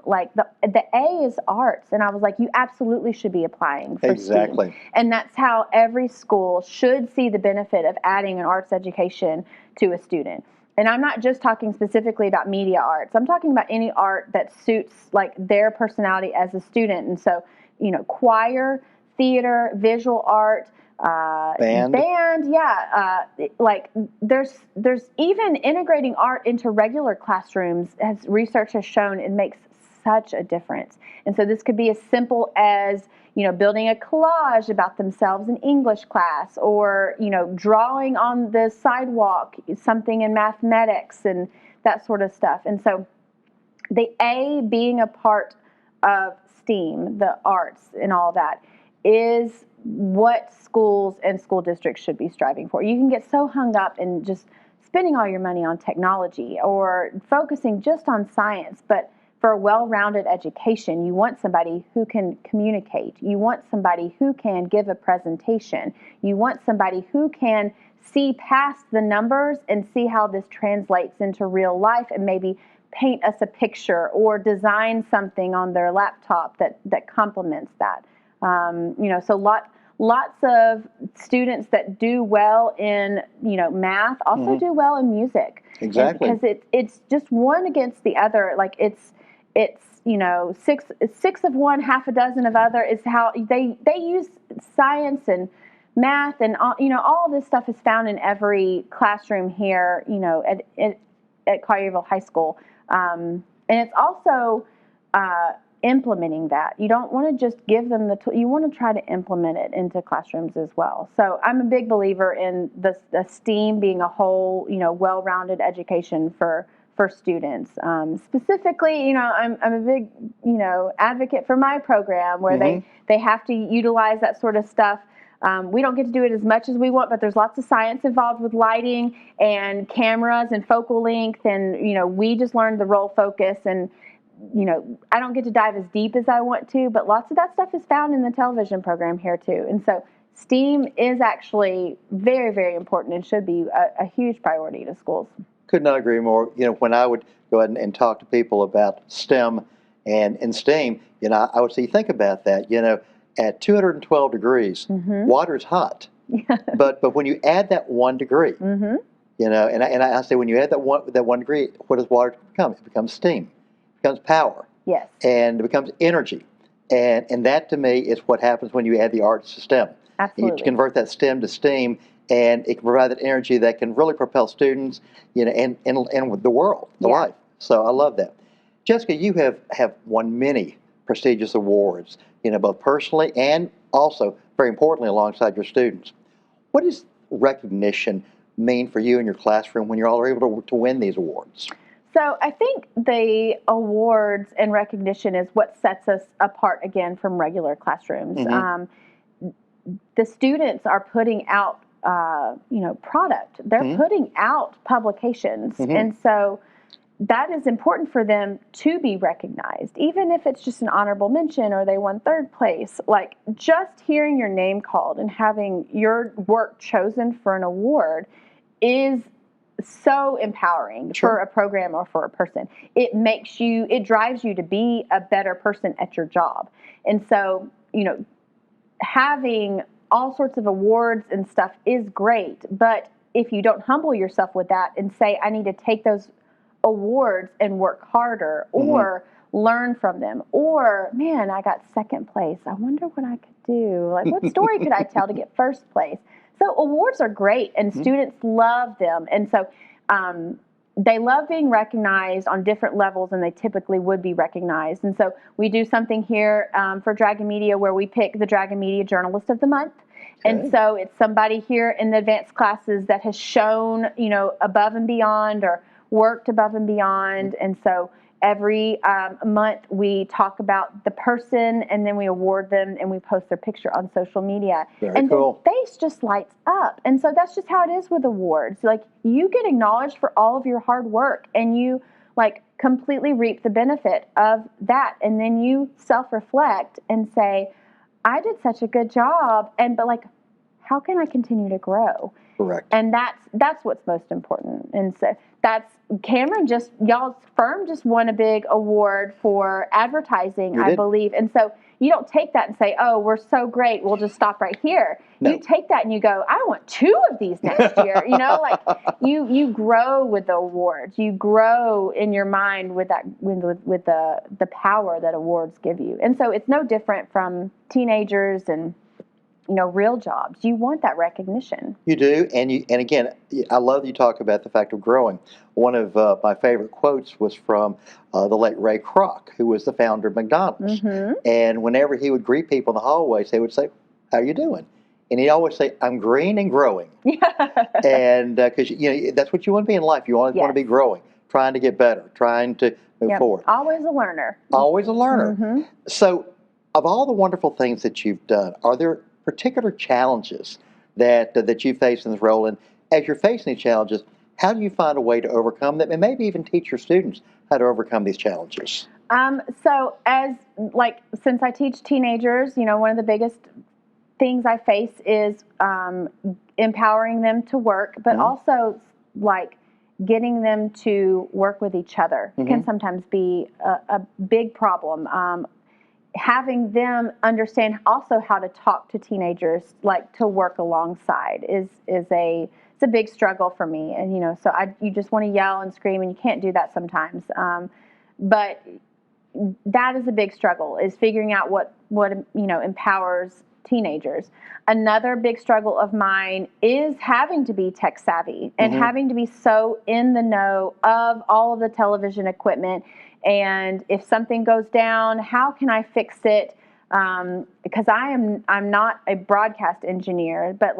Like the A is arts. And I was like, you absolutely should be applying for Exactly. STEAM. And that's how every school should see the benefit of adding an arts education to a student. And I'm not just talking specifically about media arts. I'm talking about any art that suits like their personality as a student. And so, choir, theater, visual art, Band, like there's even integrating art into regular classrooms, as research has shown, it makes such a difference. And so this could be as simple as building a collage about themselves in English class, or drawing on the sidewalk something in mathematics and that sort of stuff. And so the A being a part of STEAM, the arts and all that, is what schools and school districts should be striving for. You can get so hung up in just spending all your money on technology or focusing just on science, but for a well-rounded education, you want somebody who can communicate. You want somebody who can give a presentation. You want somebody who can see past the numbers and see how this translates into real life, and maybe paint us a picture or design something on their laptop that complements that. So lots of students that do well in, math also do well in music. Exactly. Because it's just one against the other. Like it's six of one, half a dozen of other is how they use science and math and all this stuff is found in every classroom here, at Collierville High School. And it's also implementing that. You don't want to just give them the tool. You want to try to implement it into classrooms as well. So I'm a big believer in the STEAM being a whole, well-rounded education for students. Specifically, I'm a big, advocate for my program where they have to utilize that sort of stuff. We don't get to do it as much as we want, but there's lots of science involved with lighting and cameras and focal length. And, we just learned the roll focus, and, I don't get to dive as deep as I want to, but lots of that stuff is found in the television program here too. And so STEAM is actually very, very important and should be a huge priority to schools. Could not agree more. When I would go ahead and talk to people about STEM and STEAM, I would say, think about that. At 212 degrees, water is hot. But when you add that 1 degree, and I say, when you add that one degree, what does water become? It becomes steam. It becomes power. Yes. And it becomes energy. And that, to me, is what happens when you add the arts to STEM. Absolutely. You convert that STEM to STEAM, and it can provide that energy that can really propel students, and the world, life. So I love that. Jessica, you have won many prestigious awards, both personally and also, very importantly, alongside your students. What does recognition mean for you in your classroom when you're all able to win these awards? So I think the awards and recognition is what sets us apart, again, from regular classrooms. The students are putting out product. They're putting out publications. And so that is important for them to be recognized, even if it's just an honorable mention or they won third place. Like, just hearing your name called and having your work chosen for an award is so empowering for a program or for a person. It drives you to be a better person at your job. And so, having all sorts of awards and stuff is great, but if you don't humble yourself with that and say, I need to take those awards and work harder, or learn from them, or, man, I got second place, I wonder what I could do. Like, what story could I tell to get first place? So awards are great, and students love them. And so they love being recognized on different levels than they typically would be recognized. And so we do something here for Dragon Media where we pick the Dragon Media Journalist of the Month. And so it's somebody here in the advanced classes that has shown, above and beyond, or worked above and beyond. And so every month we talk about the person, and then we award them, and we post their picture on social media. Very and cool. their face just lights up. And so that's just how it is with awards. Like, you get acknowledged for all of your hard work, and you like completely reap the benefit of that. And then you self-reflect and say, I did such a good job, but like, how can I continue to grow? Correct. And that's what's most important. And so that's Cameron, y'all's firm just won a big award for advertising, I believe. And so you don't take that and say, oh, we're so great, we'll just stop right here. No. You take that and you go, I want 2 of these next year. Like you grow with the awards. You grow in your mind with that, with the power that awards give you. And so it's no different from teenagers and real jobs. You want that recognition. You do, and again, I love you talk about the fact of growing. One of my favorite quotes was from the late Ray Kroc, who was the founder of McDonald's. Mm-hmm. And whenever he would greet people in the hallways, they would say, "How you doing?" And he'd always say, "I'm green and growing." And because that's what you want to be in life. You always want to be growing, trying to get better, trying to move forward. Always a learner. Always a learner. Mm-hmm. So, of all the wonderful things that you've done, are there particular challenges that you face in this role? And as you're facing these challenges, how do you find a way to overcome them, and maybe even teach your students how to overcome these challenges? So since I teach teenagers, one of the biggest things I face is empowering them to work, but also like getting them to work with each other can sometimes be a big problem. Having them understand also how to talk to teenagers, like to work alongside, is a big struggle for me. And so you just want to yell and scream, and you can't do that sometimes. But that is a big struggle, is figuring out what empowers teenagers. Another big struggle of mine is having to be tech savvy and having to be so in the know of all of the television equipment. And if something goes down, how can I fix it? Because I'm not a broadcast engineer, but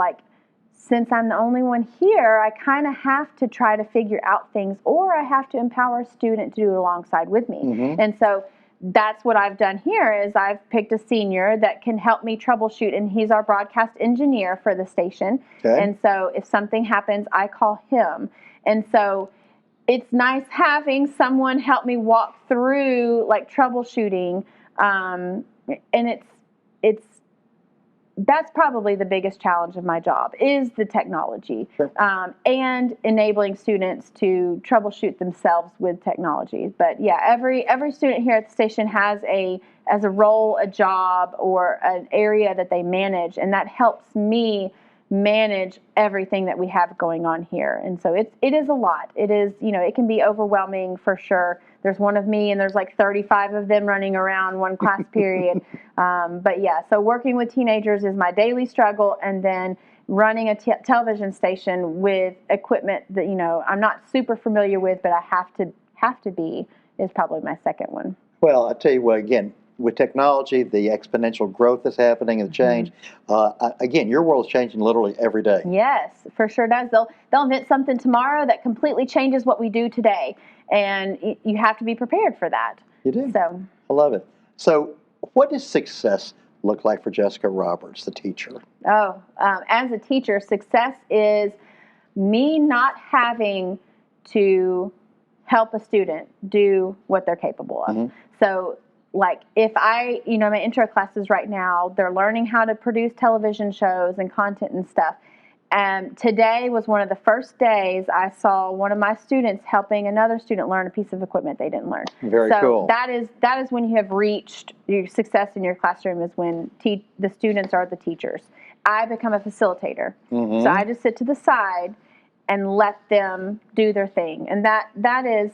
since I'm the only one here, I kind of have to try to figure out things, or I have to empower a student to do it alongside with me. And so that's what I've done here, is I've picked a senior that can help me troubleshoot, and he's our broadcast engineer for the station. Okay. And so if something happens, I call him. And so it's nice having someone help me walk through troubleshooting, and that's probably the biggest challenge of my job, is the technology. Sure. And enabling students to troubleshoot themselves with technology. But yeah, every student here at the station has a role, a job, or an area that they manage, and that helps me manage everything that we have going on here. And so it is a lot. It is, it can be overwhelming for sure. There's one of me, and there's 35 of them running around one class period. But yeah, so working with teenagers is my daily struggle, and then running a television station with equipment that I'm not super familiar with, but I have to be, is probably my second one. Well, I tell you what, again, with technology, the exponential growth that's happening and the change, again, your world's changing literally every day. Yes, for sure does. They'll invent something tomorrow that completely changes what we do today, and you have to be prepared for that. You do. So I love it. So what does success look like for Jessica Roberts, the teacher? As a teacher, success is me not having to help a student do what they're capable of. So if my intro classes right now, they're learning how to produce television shows and content and stuff. And today was one of the first days I saw one of my students helping another student learn a piece of equipment they didn't learn. Very cool. That is when you have reached your success in your classroom, is when the students are the teachers. I become a facilitator. So I just sit to the side and let them do their thing. And that is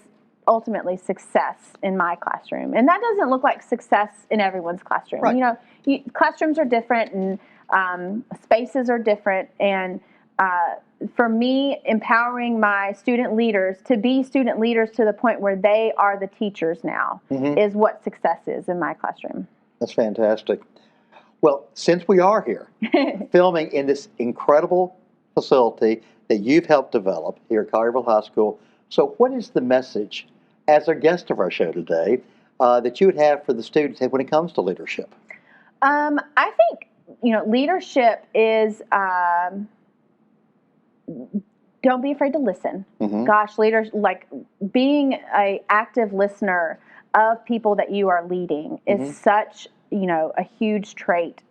ultimately success in my classroom. And that doesn't look like success in everyone's classroom. Right. Classrooms are different, and spaces are different. And for me, empowering my student leaders to be student leaders to the point where they are the teachers now is what success is in my classroom. That's fantastic. Well, since we are here filming in this incredible facility that you've helped develop here at Collierville High School, so what is the message as our guest of our show today, that you would have for the students when it comes to leadership? I think, leadership is, don't be afraid to listen. Mm-hmm. Gosh, leaders, like being an active listener of people that you are leading is such, a huge trait.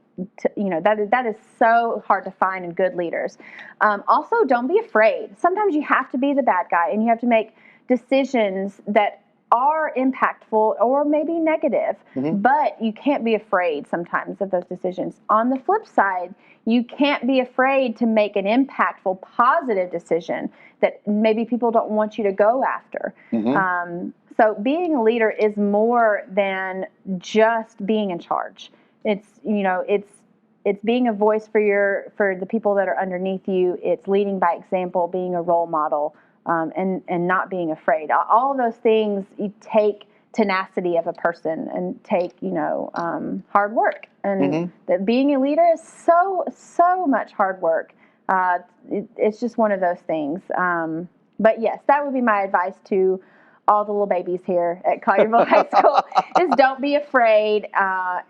That is so hard to find in good leaders. Also, don't be afraid. Sometimes you have to be the bad guy and you have to make decisions that are impactful or maybe negative, but you can't be afraid sometimes of those decisions. On the flip side, you can't be afraid to make an impactful, positive decision that maybe people don't want you to go after. So being a leader is more than just being in charge. It's being a voice for the people that are underneath you. It's leading by example, being a role model, and not being afraid. All of those things, you take tenacity of a person and take hard work. And that being a leader is so much hard work. It's just one of those things. But yes, that would be my advice to all the little babies here at Collierville High School is don't be afraid,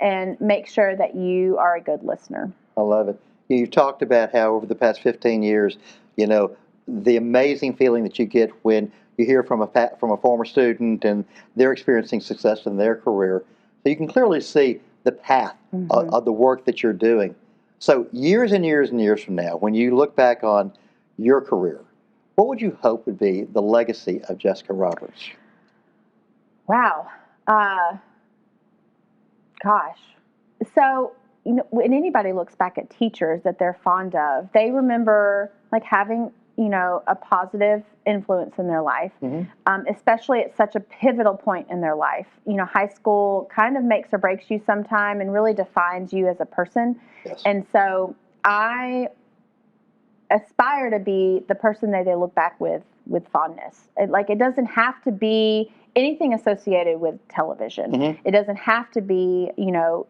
and make sure that you are a good listener. I love it. You talked about how over the past 15 years, the amazing feeling that you get when you hear from a former student and they're experiencing success in their career. So you can clearly see the path of the work that you're doing. So years and years and years from now, when you look back on your career, what would you hope would be the legacy of Jessica Roberts? Wow. Gosh. So, when anybody looks back at teachers that they're fond of, they remember like having, a positive influence in their life, especially at such a pivotal point in their life. High school kind of makes or breaks you sometime and really defines you as a person. Yes. And so I aspire to be the person that they look back with fondness. It doesn't have to be anything associated with television. It doesn't have to be,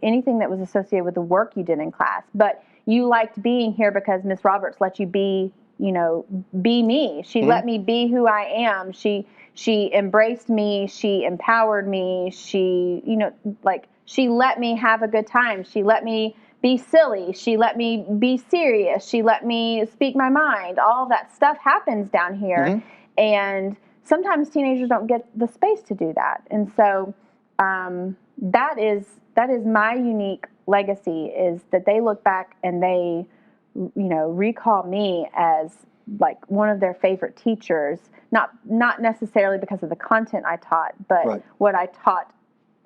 anything that was associated with the work you did in class. But you liked being here because Miss Roberts let you be me. She let me be who I am. She embraced me. She empowered me. She let me have a good time. She let me be silly. She let me be serious. She let me speak my mind. All that stuff happens down here. And sometimes teenagers don't get the space to do that. And so that is my unique legacy, is that they look back and they, recall me as like one of their favorite teachers, not necessarily because of the content I taught, but what I taught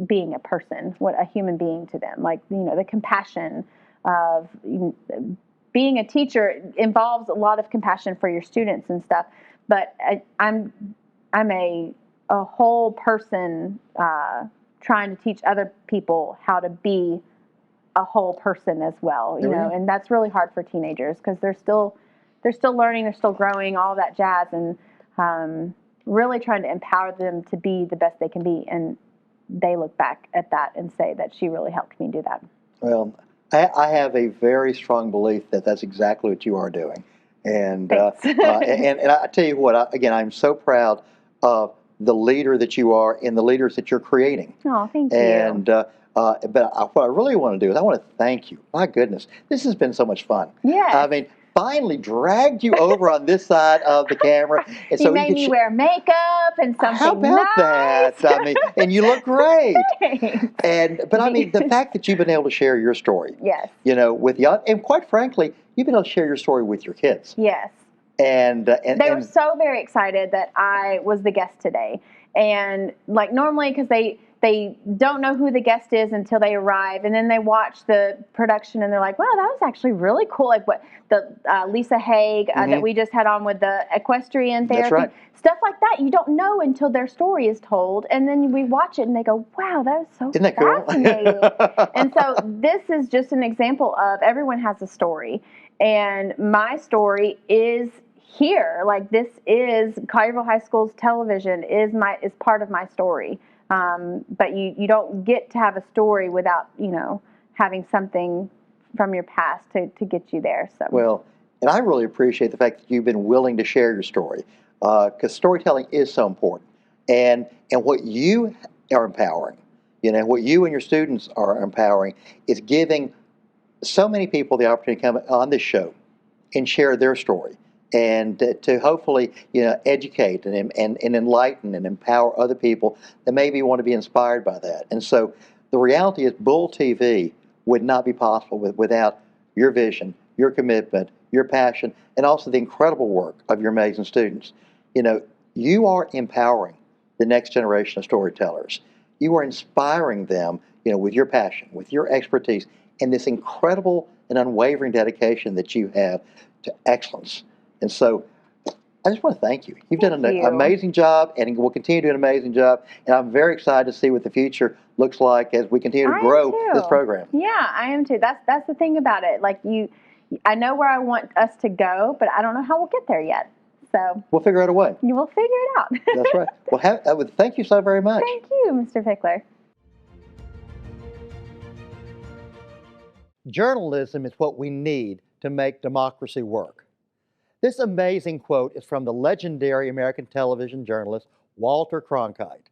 being a person, what a human being to them, like, the compassion of being a teacher involves a lot of compassion for your students and stuff. But I'm a whole person trying to teach other people how to be a whole person as well, and that's really hard for teenagers because they're still learning, they're still growing, all that jazz, and really trying to empower them to be the best they can be. And they look back at that and say that she really helped me do that. Well, I have a very strong belief that that's exactly what you are doing. And and I tell you what, I'm so proud of the leader that you are and the leaders that you're creating. Oh, thank you. And but what I really want to do is I want to thank you. My goodness, this has been so much fun. Yeah. I mean, finally dragged you over on this side of the camera. And you made me wear makeup and something How about nice. that? I mean, and you look great. Thanks. But I mean, the fact that you've been able to share your story, yes, with young, and quite frankly, you've been able to share your story with your kids. Yes. And they were so very excited that I was the guest today. And like normally, because they don't know who the guest is until they arrive, and then they watch the production and they're like, wow, that was actually really cool. Like what the Lisa Haig that we just had on with the equestrian therapy. That's right. Stuff like that you don't know until their story is told, and then we watch it and they go, wow, that was so Isn't that fascinating. Cool? And so this is just an example of everyone has a story, and my story is here. Like, this is Collierville High School's television is part of my story. But you don't get to have a story without, having something from your past to get you there. So well, and I really appreciate the fact that you've been willing to share your story, because storytelling is so important. And what you are empowering, what you and your students are empowering is giving so many people the opportunity to come on this show and share their story and to hopefully educate and enlighten and empower other people that maybe want to be inspired by that. And so the reality is Bull TV would not be possible without your vision, your commitment, your passion, and also the incredible work of your amazing students. You are empowering the next generation of storytellers. You are inspiring them, with your passion, with your expertise, and this incredible and unwavering dedication that you have to excellence. And so I just want to thank you. You've done an amazing job and will continue to do an amazing job. And I'm very excited to see what the future looks like as we continue to grow this program. Yeah, I am too. That's the thing about it. Like I know where I want us to go, but I don't know how we'll get there yet. So we'll figure out a way. You will figure it out. That's right. Well, thank you so very much. Thank you, Mr. Pickler. Journalism is what we need to make democracy work. This amazing quote is from the legendary American television journalist Walter Cronkite.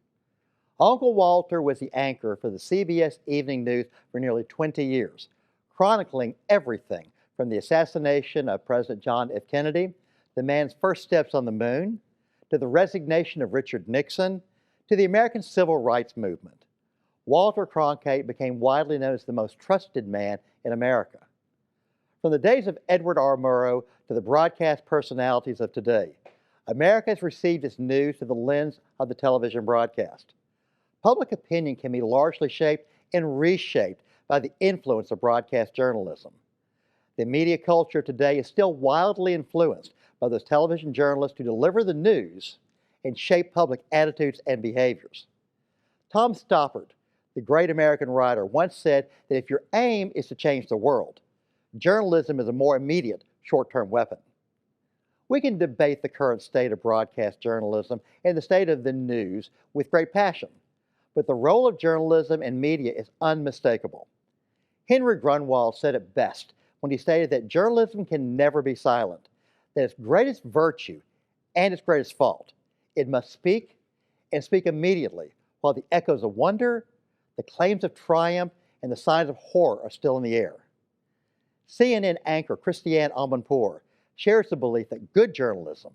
Uncle Walter was the anchor for the CBS Evening News for nearly 20 years, chronicling everything from the assassination of President John F. Kennedy, the man's first steps on the moon, to the resignation of Richard Nixon, to the American Civil Rights Movement. Walter Cronkite became widely known as the most trusted man in America. From the days of Edward R. Murrow to the broadcast personalities of today, America has received its news through the lens of the television broadcast. Public opinion can be largely shaped and reshaped by the influence of broadcast journalism. The media culture today is still wildly influenced by those television journalists who deliver the news and shape public attitudes and behaviors. Tom Stoppard, the great American writer, once said that if your aim is to change the world, journalism is a more immediate short-term weapon. We can debate the current state of broadcast journalism and the state of the news with great passion, but the role of journalism and media is unmistakable. Henry Grunwald said it best when he stated that journalism can never be silent, that its greatest virtue and its greatest fault, it must speak and speak immediately while the echoes of wonder, the claims of triumph, and the signs of horror are still in the air. CNN anchor Christiane Amanpour shares the belief that good journalism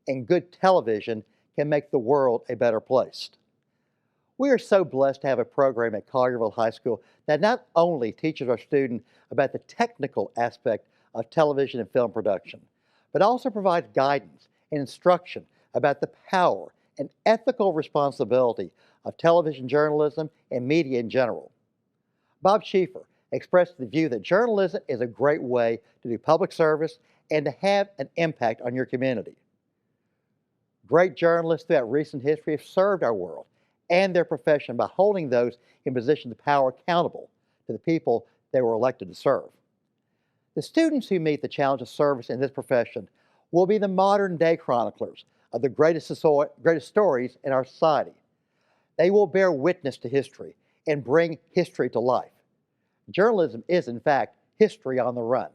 and good television can make the world a better place. We are so blessed to have a program at Collierville High School that not only teaches our students about the technical aspect of television and film production, but also provides guidance and instruction about the power and ethical responsibility of television journalism and media in general. Bob Schieffer expressed the view that journalism is a great way to do public service and to have an impact on your community. Great journalists throughout recent history have served our world and their profession by holding those in positions of power accountable to the people they were elected to serve. The students who meet the challenge of service in this profession will be the modern-day chroniclers of the greatest stories in our society. They will bear witness to history and bring history to life. Journalism is, in fact, history on the run.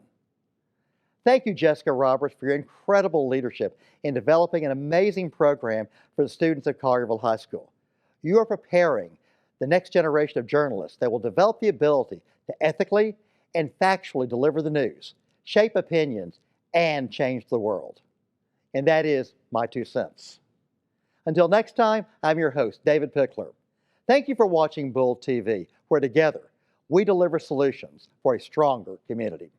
Thank you, Jessica Roberts, for your incredible leadership in developing an amazing program for the students at Collierville High School. You are preparing the next generation of journalists that will develop the ability to ethically and factually deliver the news, shape opinions, and change the world. And that is my 2 cents. Until next time, I'm your host, David Pickler. Thank you for watching Bull TV, where together we deliver solutions for a stronger community.